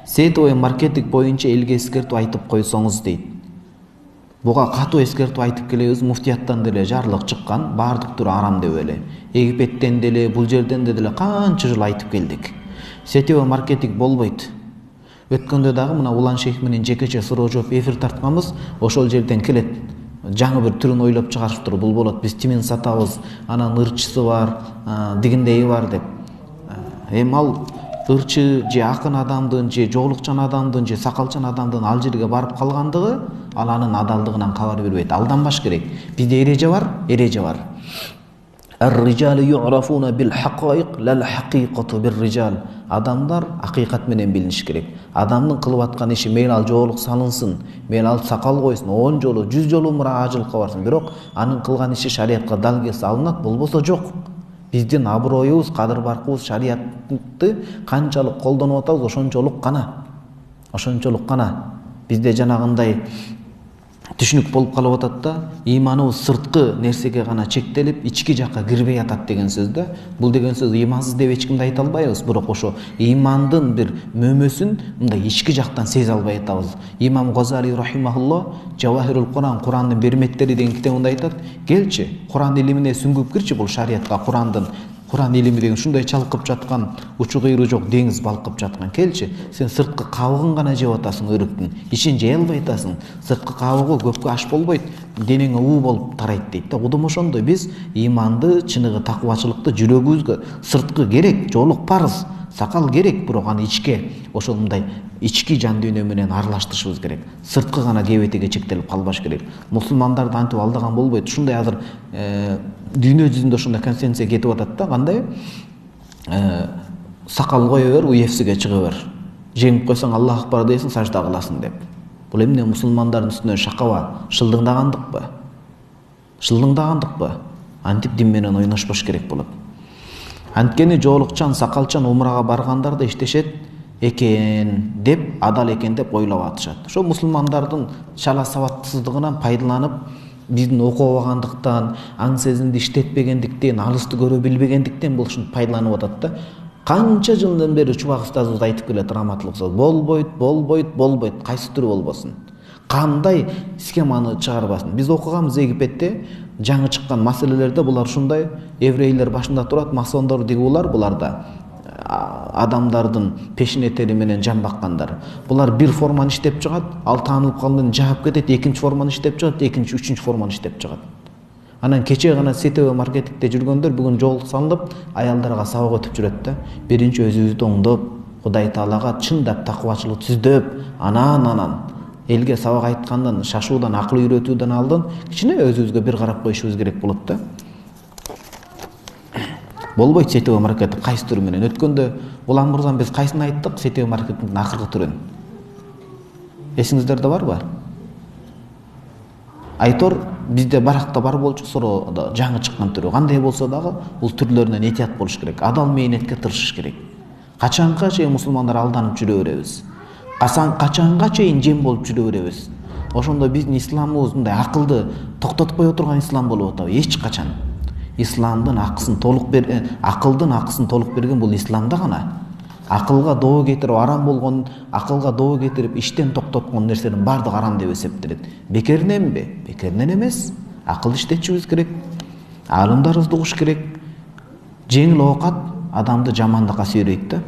Сетовый маркетинг боюнча элге эскертип айтып койсоңуз дейт. Буга катуу эскертип айтып келебиз, муфтияттан деле жарлык чыккан, баардык түрү арам деп эле. Египеттен деле, бул жерден деле канча жыл айтып келдик. Сетовый маркетинг болбойт. Өткөндө дагы мына Улан Шейх менен жекече суроо жооп эфир тартканбыз, ошол жерден келет. Жаңы бир түрүн ойлоп чыгарышыптыр. Бул болот, биз тимин сатабыз, анан ырчысы бар, дигиндеги бар деп. Эми ал ырчы же акын адамдын, же жоолукчан адамдын, же сакалчан адамдын ал жерге барып калгандыгы ал анын адалдыгынан кабар бербейт. Алданбаш керек. Бизде эреже бар, эреже бар. Ар-риджалу ю'рафуна бил-хакаиq лал-хакиqatu bir-rijal. Адамдар акыйкат менен билиниш керек. Адамдын кылып аткан иши мейли ал жоолук салынсын, мейли ал сакал койсун, 10 жолу, 100 жолу муражылыкка барсын, бирок анын кылган иши шариатка дал келсе алынат, болбосо жок. Биздин аброюбуз, кадыр баркыбыз шариатты канчалык колдонуп атабыз, ошончолук гана. Ошончолук гана. Бизде жанагындай түшүнүк болуп калып атат да, ыйманыбыз сырткы нерсеге гана чектелип, ички жакка кирбей атат деген сөз да. Бул деген сөз ыймансыз деп эч кимди айта албайбыз, бирок ошо ыймандын бир мөмөсүн мындай ички жактан сезе албай атабыз. Имам Газали рахимахулло Жавахирул Куран, Курандын берметтери деген китебинде айтат, келчи, Куран илимине сүңгүп кирчи, бул шариатка Куран илими деген ушундай чалкып жаткан, учу кыйры жок деңиз балкып жаткан. Келчи, сен сырткы кабыгын гана жеп атасың өрүктүн, ичин жей албай атасың. Сырткы кабыгы көпкө аш болбойт, денеңе уу болуп тарайт дейт да. Удум ошондой биз ыйманды, чыныгы таквачылыкты жүрөгүбүзгө сырткы керек, жоолук парыз, сакал керек, бирок аны ичке, ошол мындай ички жан дүйнө менен аралаштырышыбыз керек. Сырткы гана кебетеге чектелип калбаш керек. Мусулмандарды антип алдаган болбойт. Ушундай азыр дүйнө жүзүндө ушундай конвенция кетип атат да, кандай? Сакал кое бер, УФСге чыга бер. Жеңип койсоң Аллах акбар дейсиң, сажда кыласың деп. Бул эмне мусулмандардын үстүнө шакаба, шылдыңдагандыкпы? Шылдыңдагандыкпы? Антип дин менен ойношпош керек болот. Анткени жоолукчан, сакалчан умрага баргандар да иштешет экен деп, адал экен деп ойлоп атышат. Ошо мусулмандардын чала сабатсыздыгынан пайдаланып, биздин окубагандыктан, аң сезимди иштетпегендиктен, алысты көрө билбегендиктен бул ушинтип пайдаланып атат да. Канча жылдан бери Чубак устазыбыз айтып келет, раматылык устаз, болбойт, кайсы түрү болбосун. Кандай схеманы чыгарбасын. Биз окуганбыз Египетте жаңы чыккан маселелерде булар ушундай, еврейлер башында турат, масондор дегулар буларда. Адамдардын пешине тери менен жан баккандар. Булар бир форманы иштеп чыгат, ал таанылып калганда жаап кетет, экинчи форманы иштеп чыгат, экинчи, үчүнчү форманы иштеп чыгат. Анан кече гана сетевый маркетингде жүргөндөр бүгүн жоолук салынып, аялдарга сабак өтүп жүрөт да. Биринчи өзүбүздү оңдоп, Кудай Таалага чындап таквачылык түздөп, анан элге сабак айткандан, шашуудан, акыл үйрөтүүдөн алдын кичине өзүбүзгө бир карап коюшубуз керек болот да. Болбойт сетевый маркетинг кайсы түрү менен. Өткөндө Улан мырзам биз кайсын айттык сетевый маркетингдин акыркы түрүн? Эсиңиздерде барбы? Айтор бизде баракта бар болчу, сороодо жаңы чыккан түрү. Кандай болсо дагы бул түрлөрүнөн этият болуш керек. Адал мээнетке тырышыш керек. Качанга чейин мусулмандар алданып жүрө беребиз? Качанга чейин жем болуп жүрө беребиз? Ошондо биздин исламыбыз мындай акылды токтотпой отурган ислам болуп атабы? Эч качан. Исламдын акылдын акысын толук берген бул исламда гана. Акылга доо кетирип арам болгон, акылга доо кетирип иштен токтоткон нерсенин баардыгы арам деп эсептелет. Бекериненби? Бекеринен эмес. Акыл иштетишибиз керек. Алымдарыбызды угуш керек. Жеңил оокат адамды жамандыкка сүйрөйт да.